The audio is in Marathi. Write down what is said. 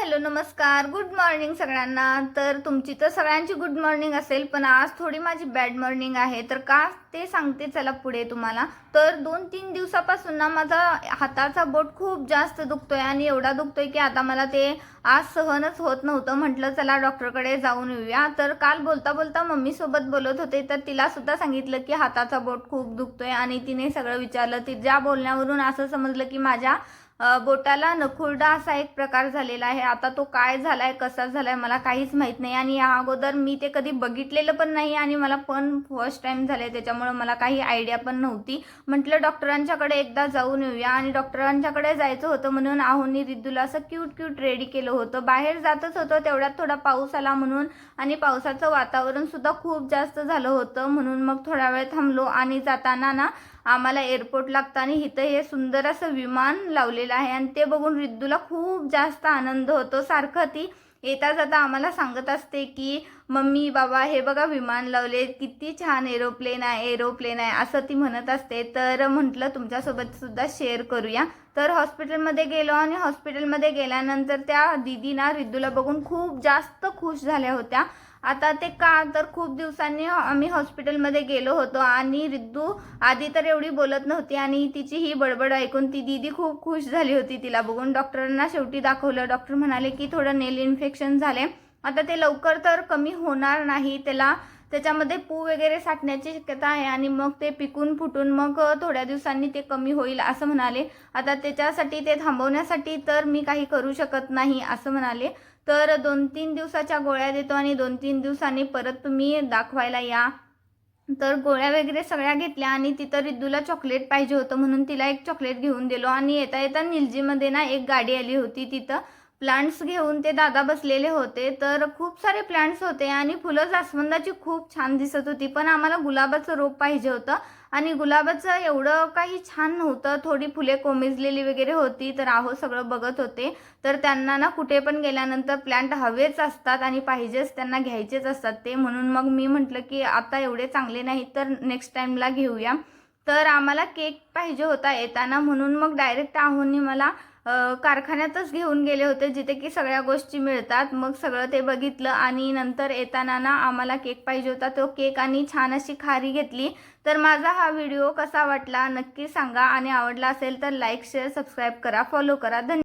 हॅलो नमस्कार गुड मॉर्निंग सगळ्यांना। तर तुमची तर सगळ्यांची गुड मॉर्निंग असेल, पण आज थोडी माझी बॅड मॉर्निंग आहे। तर का ते सांगते चला पुढे तुम्हाला। तर 2-3 दिवसापासून ना माझा हाताचा बोट खूप जास्त दुखतोय आणि एवढा दुखतोय की आता मला ते आज सहनच होत नव्हतं। म्हटलं चला डॉक्टरकडे जाऊन येऊया। तर काल बोलता बोलता मम्मी सोबत बोलत होते, तर तिला सुद्धा सांगितलं की हाताचा बोट खूप दुखतोय आणि तिने सगळं विचारलं। तिच्या बोलण्यावरून असं समजलं की माझ्या बोटाला नखुरडा असा एक प्रकार झालेला आहे। आता तो काय झालाय कसा झालाय मला काहीच माहित नाही आणि या अगोदर मी ते कधी बघितलेलं पण नाही आणि मला पण फर्स्ट टाइम झाले, त्याच्यामुळे मला काही आयडिया पण नव्हती। म्हटलं डॉक्टरांच्याकडे एकदा जाऊन येऊया आणि डॉक्टरांच्याकडे जायचं होतं म्हणून आहोनी रिद्धूला असं क्यूट रेडी केलं होतं। बाहेर जातच होतं तेवढ्यात थोडा पाऊस आला म्हणून, आणि पावसाचं वातावरण सुद्धा खूप जास्त झालं होतं म्हणून मग थोडा वेळ थांबलो आणि जाताना ना आम्हाला एअरपोर्ट लागतं आणि इथं हे सुंदर असं विमान लावलेलं आहे आणि ते बघून रिद्धूला खूप जास्त आनंद होतो। सारखं ती येता जाता आम्हाला सांगत असते की मम्मी बाबा हे बघा विमान लावले, किती छान एरोप्लेन आहे असं ती म्हणत असते। तर म्हटलं तुमच्यासोबत सुद्धा शेअर करूया। तर हॉस्पिटलमध्ये गेलो आणि हॉस्पिटलमध्ये गेल्यानंतर त्या दीदीना रिद्धूला बघून खूप जास्त खुश झाल्या होत्या। आता ते का तर खूप दिवसांनी आम्ही हॉस्पिटलमध्ये गेलो होतो आणि रिद्धू आधी तर एवढी बोलत नव्हती आणि तिची ही बडबड ऐकून ती दीदी खूप खुश झाली होती तिला बघून। डॉक्टरांना शेवटी दाखवलं। डॉक्टर म्हणाले की थोडं नेल इन्फेक्शन झाले, आता ते लवकर तर कमी होणार नाही, त्याच्यामध्ये पू वगैरे साठण्याची शक्यता आहे आणि मग ते पिकून फुटून मग थोड्या दिवसांनी ते कमी होईल असं म्हणाले। आता त्याच्यासाठी ते थांबवण्यासाठी तर मी काही करू शकत नाही असं म्हणाले। तर 2-3 दिवसाच्या गोळ्या देतो आणि 2-3 दिवसांनी परत तुम्ही दाखवायला या। तर गोळ्या वगैरे सगळ्या घेतल्या आणि तिथं रिद्धूला चॉकलेट पाहिजे होतं म्हणून तिला एक चॉकलेट घेऊन दिलो। आणि येता येता निलजीमध्ये ना एक गाडी आली होती, तिथं प्लांट्स घेऊन ते दादा बसलेले होते। तर खूप सारे प्लांट्स होते आणि फुलं जास्वंदाची खूप छान दिसत होती, पण आम्हाला गुलाबाचं रोप पाहिजे होतं आणि गुलाबाचं एवढं काही छान नव्हतं, थोडी फुले कोमेजलेली वगैरे होती। तर आहो सगळं बघत होते। तर त्यांना ना कुठे पण गेल्यानंतर प्लांट हवेच असतात आणि पाहिजेच त्यांना घ्यायचेच असतात ते, म्हणून मग मी म्हटलं की आता एवढे चांगले नाही तर नेक्स्ट टाइमला घेऊया। तर आम्हाला केक पाहिजे होता येताना म्हणून मग डायरेक्ट आहोंनी मला कारखान्यातच घेऊन गेले होते जिथे की सगळ्या गोष्टी मिळतात। मग सगळं ते बघितलं आणि नंतर येताना ना आम्हाला केक पाहिजे होता, तो केक आणि छान अशी खारी घेतली। तर माझा हा व्हिडिओ कसा वाटला नक्की सांगा आणि आवडला असेल तर लाईक शेअर सबस्क्राईब करा, फॉलो करा। धन्यवाद।